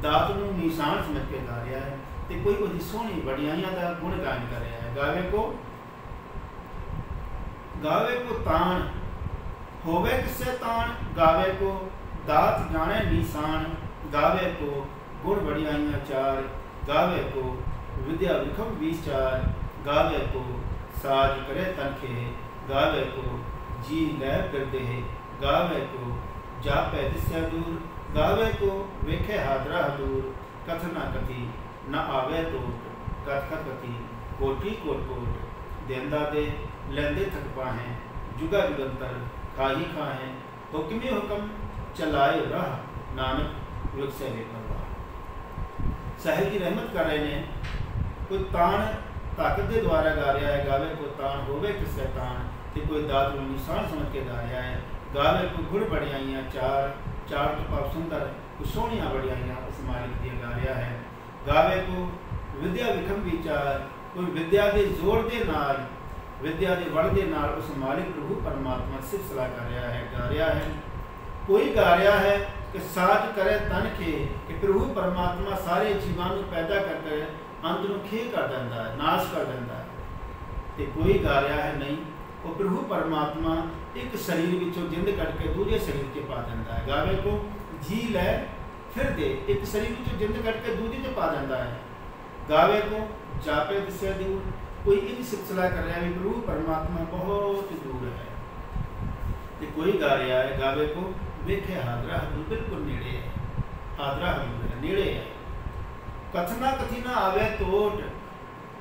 दात नूं निशान समझ के गा रहा है, तो कोई उसकी सोहनी बड़ियाइयां का गुण गायन कर रहा है। गावे को तान होवे किसे तान, गावे को दात जाने निशान, गावे को गुण बड़ियाइयाँ चार, गावे को विद्या विखम 20 गावे को साज करे तनखे, गावे को जी लय कर दे, गावे को जापे दिस्या दूर, गावे को वेखे हादरा दूर, कथ ना कथी न आवे टोट, कथ कथी कोटी कोट कोट, देंदा दे लेंदे थक पाहें, जुगा जुगंतर खाही खाहें, हुक्मी हुक्म चलाए राह, नानक विकसे लेकर। साहिब जी रहमत कर रहे हैं, कोई तान ताकत के द्वारा गा रहा है, गावे को तान होवे किसे तान, तो कोई दात को निशान समझ के गा रहा है। गावे को गुण बड़ियाइयाँ चार, चार तो पाप सुंदर कुछ सोहनियाँ बड़ियाइयाँ उस मालिक दी गा रहा है। गावे को विद्या विखम विचार, कोई विद्या के जोर के नाल, विद्या के वड़ के नाल उस मालिक प्रभु परमात्मा सिलसिला कर रहा है गा रहा है। कोई गा रहा है कि साज करे तन खे, कि प्रभु परमात्मा सारे जीवां को पैदा करके अंत में खे कर देता है, नाश कर देता है। तो कोई गा रहा है नहीं, वो प्रभु परमात्मा एक शरीर विचों जिंद कट के दूजे शरीर के पा देता है। गावे को जी लै फिर दे, एक शरीर विचों जिंद कट के दूजे से पा देता है। गावे को जापे दिस्या दूर, कोई इन सिलसिला कर रहा है प्रभु परमात्मा बहुत दूर है। तो कोई गा रहा है गावे को वेखे हादरा हदूर, बिल्कुल नेड़े है, हादरा हदूर है नेड़े है। कथना कथी ना आवे टोट,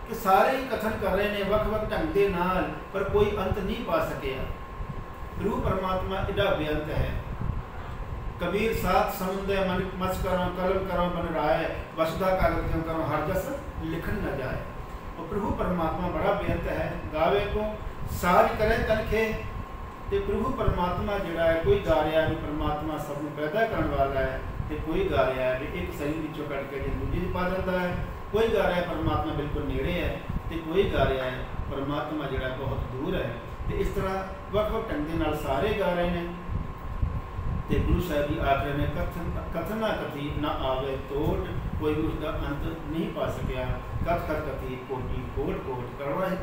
कि सारे ही कथन कर रहे हैं वक्त वक्त ढंग के नाल, पर कोई अंत नहीं पा सके। प्रभु परमात्मा एडा बेअंत है। कबीर साथ समुदय मन मच करो कलम करो बन रहा है, वसदा कागज क्यों करो हर जस लिखन न जाए। और प्रभु परमात्मा बड़ा बेअंत है। गावे को साज करे तनखे, तो प्रभु परमात्मा जोड़ा है, कोई गा रहा है परमात्मा सबको पैदा करने वाला है, तो कोई गा रहा है भी एक शरीर विचों कट के दूजी पा जाता है, कोई गा रहा है परमात्मा बिल्कुल नेड़े है, तो कोई गा रहा है परमात्मा जोड़ा बहुत दूर है। तो इस तरह वक्-वक् ढंग के नाल सारे गा रहे हैं। तो गुरु साहब जी आख रहे हैं कथना कथी ना आवे तोड़, कोई भी उसका अंत नहीं पा सकिया। कथ कथ कथी कोटि कोट कोट,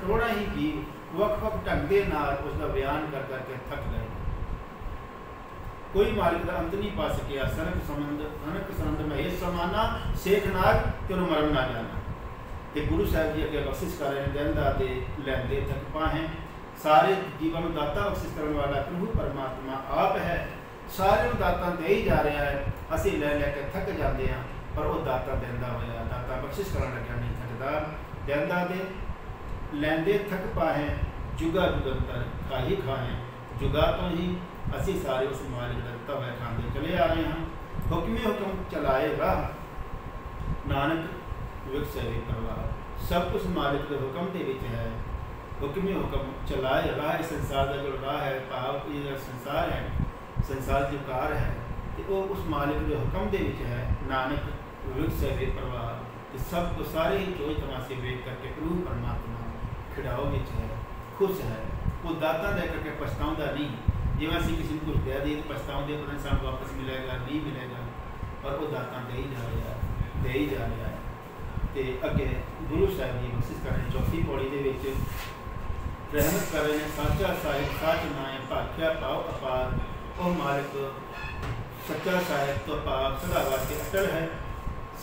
करोड़ा ही जीव वक्-वक् ढंग के नाल उसका बयान कर करके थक गए, कोई मालिक का अंत नहीं पा सकिया। सनक संबंध महेश समाना, शेख नाग तेनों मरण ना जाना। तो गुरु साहब जी अगे बख्शिश कर रहे हैं, देंदा दे लैंदे थक पाहें, सारे जीवन को दाता बख्शिश करने वाला प्रभु परमात्मा आप है, सारे दाता दे ही जा रहा है, असी लै लैके थक जाते हैं, पर वो दाता देंदा होया, दाता बख्शिश करने लग्या नहीं थकदा। देंदा दे लैंदे थक पाहें, जुगा जुगंतर खाही खाएं, जुगा तो ही असी सारे उस मालिक दत्ता हुआ खाते चले आ रहे हैं। हुक्मी हुक्म चलाएगा नानक विकसे परवाह, सब कुछ मालिक के हुक्म के विच है। हुक्मी हुक्म चलाएगा, इस संसार का जो राह है, भाव ये संसार है, संसार जो कार है, तो वो उस मालिक के हुक्म के विच है। नानक विकसे परवाह, सब को सारे ही चोज तमाशे वेख करके प्रभु परमात्मा खिड़ाओ विच है, खुश है। वो दाता दे करके पछताउंदा नहीं, जिवें असीं किसी को कुछ दे दी पछताउंदे पता नहीं सानूं वापस मिलेगा नहीं मिलेगा, पर वो दाता दे ही जा रहा है, दे ही जा रहा है। तो अगे गुरु साहब जी बख्शिश कर रहे हैं, चौथी पौड़ी के विच रहमत कर रहे हैं। साचा साहिब साच नाए भाख्या पाओ अपार, ओ मालिक सच्चा साहिब तो पाप सदा वास्ते अटल है,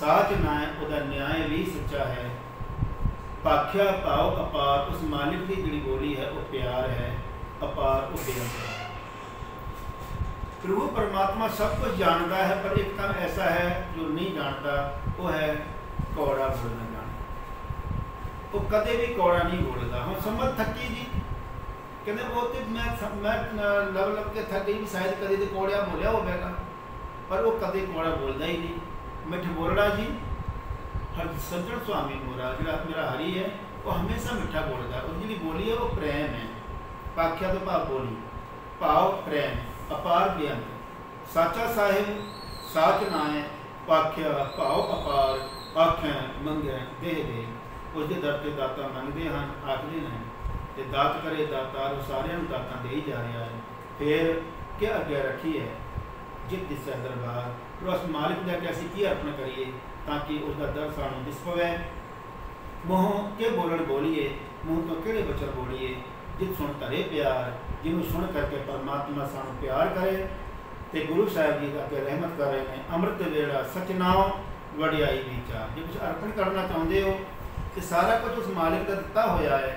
साच नाए उहदा न्याय भी सच्चा है, भाख्या पाओ अपार, उस मालिक की जिहड़ी बोली है वो प्यार है, अपार वो बेअंत है। प्रभु परमात्मा सब कुछ जानता है, पर एक काम ऐसा है जो नहीं जानता, वो है कौड़ा बोलना जाना। वो कदे भी कौड़ा नहीं बोलता। हम समझ थकी जी कहते वो तो मैं लब के थक गई, शायद कदे तो कौड़ा बोलिया होगा, पर वो कदे कौड़ा बोलता ही नहीं। मिठ बोलना जी हर सज्जन स्वामी मोरा जो मेरा हरी है, वो हमेशा मिठा बोलता है, उसकी बोली है वो प्रेम है। पाख्या तो भाव बोली, भाव प्रेम, अपार बेअंत। साचा साहिब साच नाए पाख्या भाव अपार, आखें मंगे दे दे, उसके दर से दाता मंगते हैं आखते हैं, तो दात करे दातार वो सारे दाता दे ही जा रहा है। फिर क्या अगे रखी है जित दिशा दरबार, फिर उस मालिक का कैसी की अर्पण करिए ताकि उसका दर सानू दिस पवे। मूँह के बोलन बोलीए, मूँह तो किहड़े बचन बोलीए, जित सुन करे प्यार, जिन्हों सुन करके परमात्मा सानू प्यार करे। तो गुरु साहब जी अगे रहमत कर रहे हैं, अमृत वेला सचनाओ वडियाई विचार। जो कुछ अर्पण करना चाहते हो तो सारा कुछ उस मालिक का दिता होया है,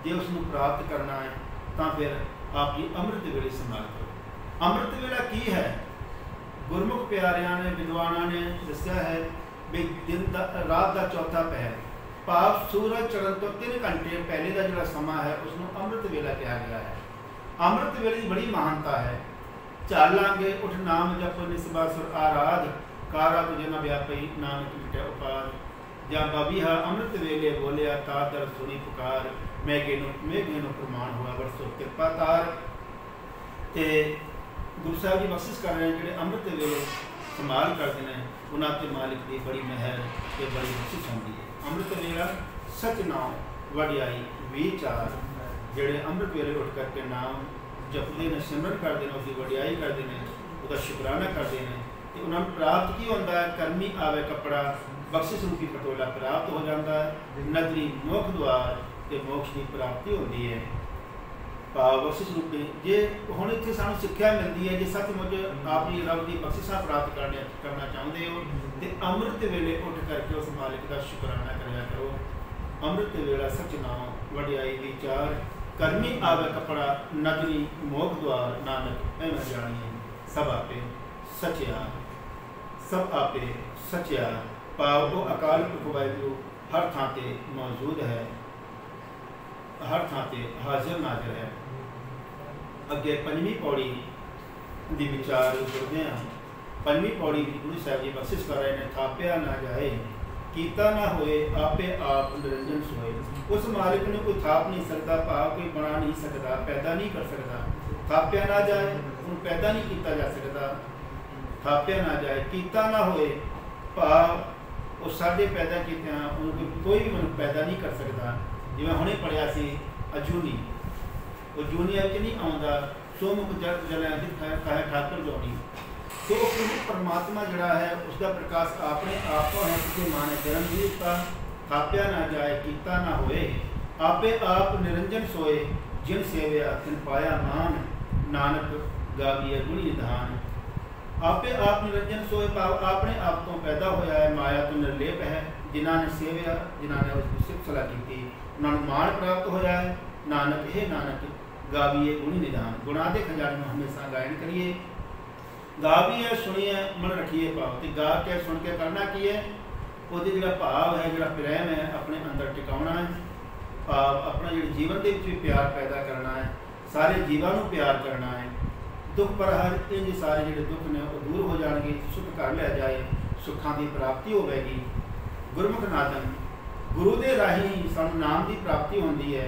जो उसको प्राप्त करना है तो फिर आप ये अमृत वेले संभाल करो। अमृत वेला की है? गुरमुख प्यारियां ने विद्वाना ने दस्या है भी दिन रात का चौथा पहर, पाप सूरज चढ़न तो 3 घंटे पहले का जो समा है उसको अमृत वेला कहा गया है। अमृत वेले की बड़ी महानता है। चालांगे उठ नाम जप निस्बासुर आराध, कारा तुझे न व्यापी नानक मिटे उपार। जा बबीहा अमृत वेले बोलिया तादर सुनी पुकार, मैं गेनो प्रमाण हुआ बरसो कृपा तार। ते गुरु साहब जी बख्शिश कर रहे हैं जो अमृत वेले संभाल करते हैं, उन्होंने मालिक की बड़ी महर ते बड़ी बख्शिश होती है। अमृत वेला सच नाम वडियाई विचार, जेड़े अमृत वेले उठ करके नाम जपते हैं, सिमरन करते हैं, उसकी वडियाई करते हैं, उसका शुकराना करते हैं, तो उन्होंने प्राप्त की होता है। कर्मी आवे कपड़ा बख्शिश रूपी पटोला प्राप्त हो जाता है। नगरी मोक्ष द्वार के मोक्ष की प्राप्ति होती है। भाव बख्शिश रूपी जे हुण इत्थे सानूं सिक्ख्या मिलती है, जे सचमुच आप जी रब की बख्शिशां प्राप्त करना चाहते हो तो अमृत वेले उठ करके उस मालिक का शुकराना कराया करो। अमृत वेला सच नाम वडियाई विचार, कर्मी आवे कपड़ा नगरी मोक्ष द्वार, नानक ऐ न जानिए सब आपे सचिया, सब आपे सचिया। पाव को अकाल पुरख वाहिगुरू हर थां ते मौजूद है, हर थां ते हाजिर नाजिर है। अगे 5वीं पौड़ी दी विचार करते हैं। 5वीं पौड़ी गुरु साहब जी बख्शिश कर रहे हैं, थापिया ना जाए कीता ना होए आपे आप निरंजन सोए। उस मालिक ने कोई थाप नहीं सकता, भाव कोई बना नहीं सकता, पैदा नहीं कर सकता, थापिया ना जाए, उन्हें पैदा नहीं किया जा सकता। थापिया ना जाए, कीता ना होए, भाव वो साढ़े पैदा किए उनको कोई भी मनुष्य पैदा नहीं कर सकता। जिवें हुणे पढ़िया सी अजूनी, वो जूनिया नहीं आता, सो मुख जलिया कहे ठाकुर जोड़ी। तो परमात्मा जड़ा है उसका प्रकाश अपने आप तो है, किसी माँ ने जन्म नहीं दिता। थापिया ना जाए, कीता ना होए, आपे आप निरंजन सोए, जिन सेविया तिन पाया मान, नानक गाविए गुणी निधान। आपे आप निरंजन सोए, भाव अपने आप तो पैदा होया है, माया तो निर्लेप है। जिन्होंने सेविया, जिन्होंने उसकी सिफत सलाह की, उन्होंने मान प्राप्त होया है। नानक हे नानक गाविए गुणी निधान, गुणा के खजाने में हमेशा गायन करिए। गाविए सुनिए मन रखिए भाव, तो गा के सुन के करना की है, वो जो भाव है, जो प्रेम है अपने अंदर टिकाना है। भाव अपना जो जीवन के भी प्यार पैदा करना है, सारे जीवों को प्यार करना है। दुख पर हर इंज सारे जो दुख ने वो दूर हो जाएंगे, सुख कर लिया जाए, सुखों की प्राप्ति होगी। गुरमुख नादन, गुरु के राही सानू नाम की प्राप्ति होती है।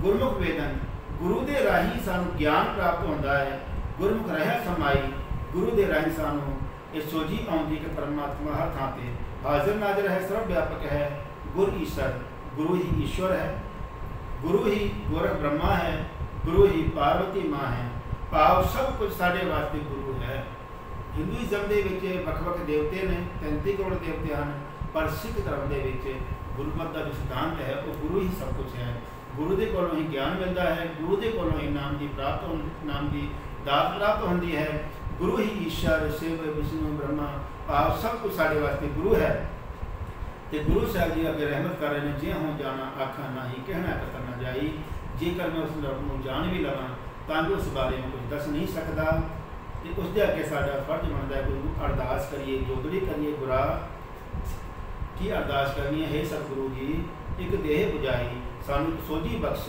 गुरमुख वेदन, गुरु के राही सानू ज्ञान प्राप्त होता है। गुरमुख रहा समाई, गुरु के राही सानू ये सोझी आती कि परमात्मा हर थां ते हाजिर नाजिर है, सर्व व्यापक है। गुर ईश्वर, गुरु ही ईश्वर है, गुरु ही गोरख ब्रह्मा है, गुरु ही पार्वती माँ है। भाव सब कुछ साढ़े वास्ते गुरु है। हिंदुइज्म के वख-वख देवते ने, 33 करोड़ देवते हैं, पर सिख धर्म के गुरुमत का जो सिद्धांत है वो गुरु ही सब कुछ है। गुरु के कोलों ही ज्ञान मिलता है, गुरु के कोलों ही नाम की दात प्राप्त होती है। गुरु ही ईश्वर, शिव, विष्णु, ब्रह्मा, भाव सब कुछ साढ़े वास्ते गुरु है। तो गुरु साहब जी अगर रहमत कर रहे हैं, जे हों जाना आखा ना ही, कहना करना जाई। जेकर मैं उस रब को जान भी लगा तो भी उस बारे में कुछ दस नहीं सकता। तो उसके अगे साडा फर्ज बनता है कोई अरदास करिए, जोगड़ी करिए। गुरा की अरदास करनी है, हे सतगुरु जी एक देह बुझाई, सानू सोझी बख्श,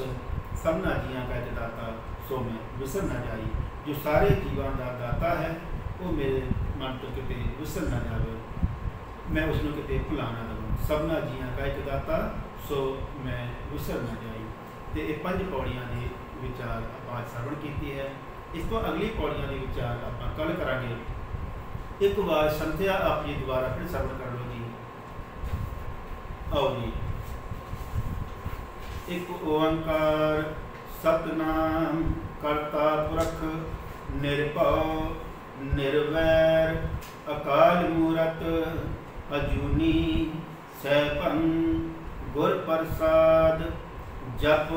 सबना जियां का दाता, सो मैं विसर न जाई। जो सारे जीवन का दाता है वो मेरे मन तो किते विसर न जाए, मैं उसनों किते भुला ना दवां। सबना जियां का एक दाता, सो मैं विसर न जाई। तो ये 5 पौड़ियां के विचार आप श्रवण की है। इस तो अगली पौड़ियां के विचार आप कल करांगे। एक बार संध्या आप जी दोबारा फिर श्रवण कर लो जी। आओ जी। एक ओंकार सतनाम करता पुरख निर्भव निर्वैर अकाल मूरत अजूनी सैभं गुर प्रसाद जप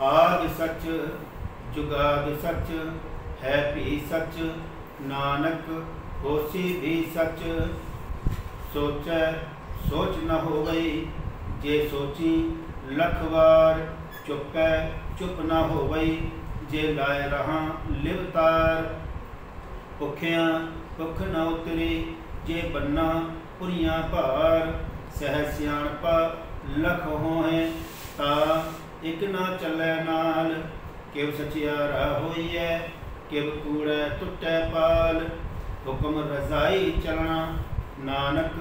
आदि सच जुगाद सच है भी सच नानक होसी भी सच सोचै सोच न हो गई जे सोची लखवार चुपै चुप न हो गई जे लाए रहा लिवतार भुखिया भुख न उतरी जे बन्ना पुरियां भार सह सियाणपा लख होए ता एक ना चलै नाल किव सचियारा होइए किव कूड़ै टुटै पाल हुक्म रजाई चलना नानक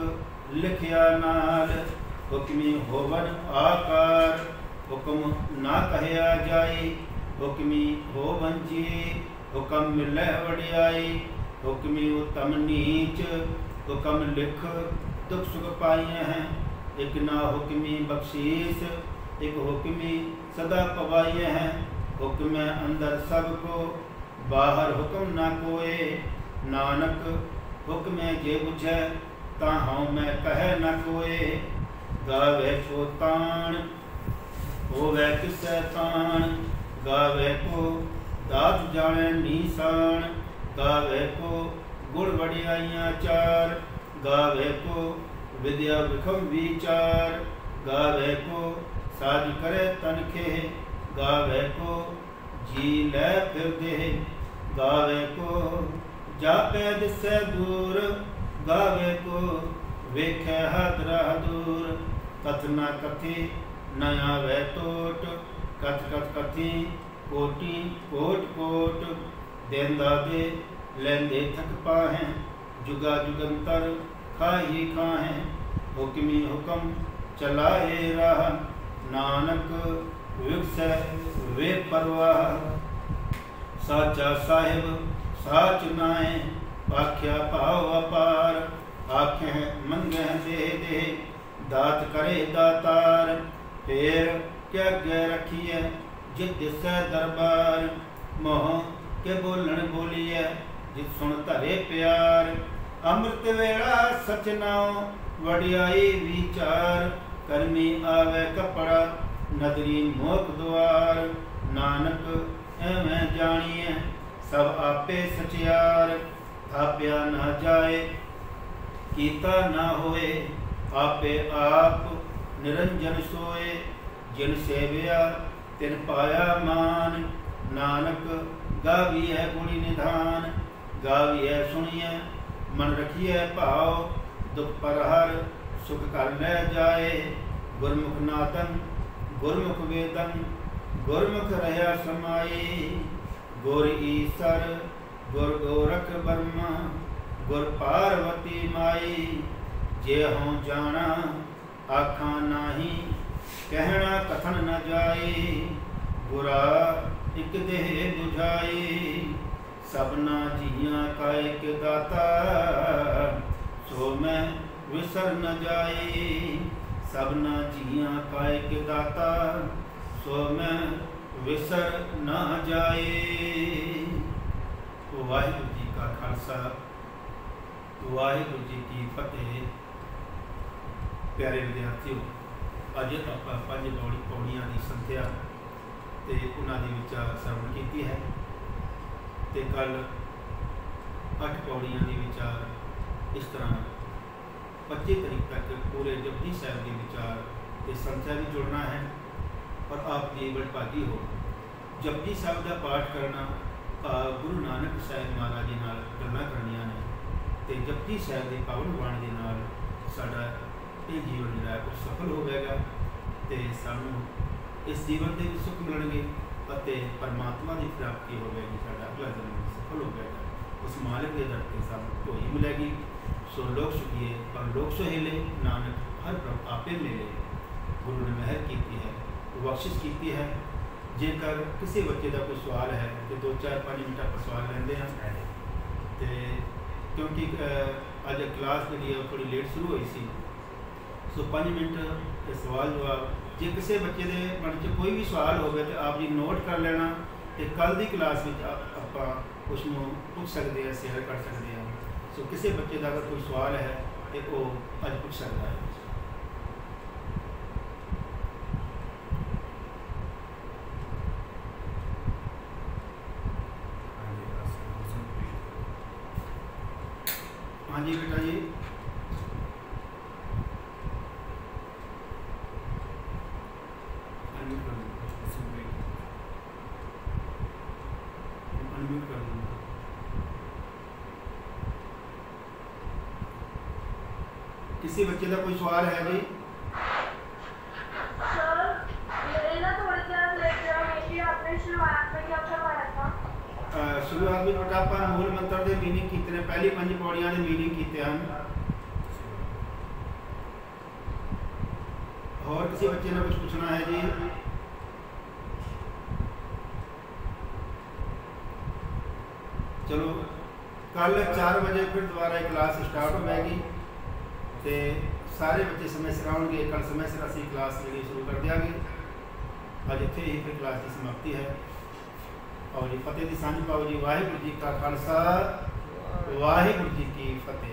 लिखिया नाल हुक्मी होवन आकार हुक्म ना कहया जाई हुक्मी होवन जी हुक्म मिलै वडियाई हुक्मी उत्तम नीच हुक्म लिख दुख सुख पाइए हैं एक ना हुक्मी बख्शीस एक हुक्मी सदा पवाइए हैं हुक्म अंदर सबको बाहर हुक्म ना कोए नानक हुक्म जे बुझै ता हूँ मैं कह न कोए गावे को तान होवे किसै तान गावे को दात जाने नीसान गावे को गुण वडियाइयाँ चार गावे को विद्या विखम विचार गावे को साज करे तनखे गावे को जी लै फिर दे गावे को जापे दिसै दूर गावे को वेखे हादरा दूर कथ ना कथी नया वै टोट कथ कथ कथी कोटि कोट कोट देंदा दे लेंदे थक पाहें जुगा जुगंतर खाही खाहें हुक्मी हुक्म चलाए राह नानक विकस वे परवाह साचा साहिब साच नाए आख्या भाव अपार आखें मंगे दे दे दात करे दातार फेर क्या गै रखिए जित दिसै दरबार मोह के बोलन बोलिए जित सुन धरे प्यार अमृत वेला सच नाओ वडियाई विचार करमी आवे कपड़ा नदरी मोक द्वार नानक एवें जानिए सब आपे सचियार थाप्या न जाए कीता न होए आपे आप निरंजन सोए जिन सेविया तिन पाया मान नानक गाविए गुणी निधान गाविए सुनिए मन रखिए भाव दुख पर हर सुख कर ले जाए गुरमुख नादन गुरमुख वेदन गुरमुख रहा समाये गुर ईसर गुर गोरख ब्रह्मा गुर पार्वती माई जे हों जाना आखा नाही कहना कथन न जाए बुरा एक देह बुझाए सबना जिया का एक दाता सो मैं विसर न जाए सबना जिया का एक दाता सो मैं विसर न जाए। वाहिगुरू जी का खालसा वाहिगुरू जी की फतेह। प्यारे विद्यार्थियों अज आप पंज पौड़ियां की संख्या ते उन्हां दे विचार श्रवण कीती है ते कल 8 पौड़ियां के विचार इस तरह 25 तारीख तक पूरे जपजी साहब के विचार ते संख्या भी जुड़ना है और आप जी बड़भागी हो। जपजी साहब का पाठ करना गुरु नानक साहब महाराज जी नाल गल्लां करनियां ने ते जपजी साहब की पावन बाणी के नाल साडा ये जीवन जो है वो सफल होगा तो सानू इस जीवन के भी सुख मिलणगे और परमात्मा की प्राप्ति होगी। साडा अगला जन्म सफल हो जाएगा। उस मालिक के दर से सानू ढोई मिलेगी। सो लोग सुखिए पर लोग सुहेले नानक हर प्रभ आपे मिले। गुरु ने मेहर की है बख्शिश की है। जेकर किसी बच्चे का कोई सवाल है तो 2-4-5 मिनट आप सवाल लेंगे हैं तो क्योंकि अज क्लास जी थोड़ी लेट शुरू हुई सी सो 5 मिनट सवाल जवाब जे किसी बच्चे के मन च कोई भी सवाल हो तो आप जी नोट कर लेना तो कल की क्लास में आप उसनों पूछ सकते हैं शेयर कर सकते हैं। सो किसी बच्चे का अगर कोई सवाल है तो वो अज पूछ सकता है। हाँ जी बेटा जी किसी बच्चे का कोई सवाल है जी? शुरुआत में बेटा आप मूल मंत्र के मीनिंग कितने पहली 5 पौड़ियां के मीनिंग किते हैं। और किसी बच्चे ने कुछ पूछना है जी? चलो कल 4 बजे फिर दोबारा क्लास स्टार्ट हो जाएगी तो सारे बच्चे समय सिर आएंगे। कल समय सिर असी क्लास जी शुरू कर देंगे। अज इत्थे ही फिर क्लास की समाप्ति है और जी फतेह की सांझ पाओ जी। वाहिगुरू जी का खालसा वाहिगुरू जी की फतेह।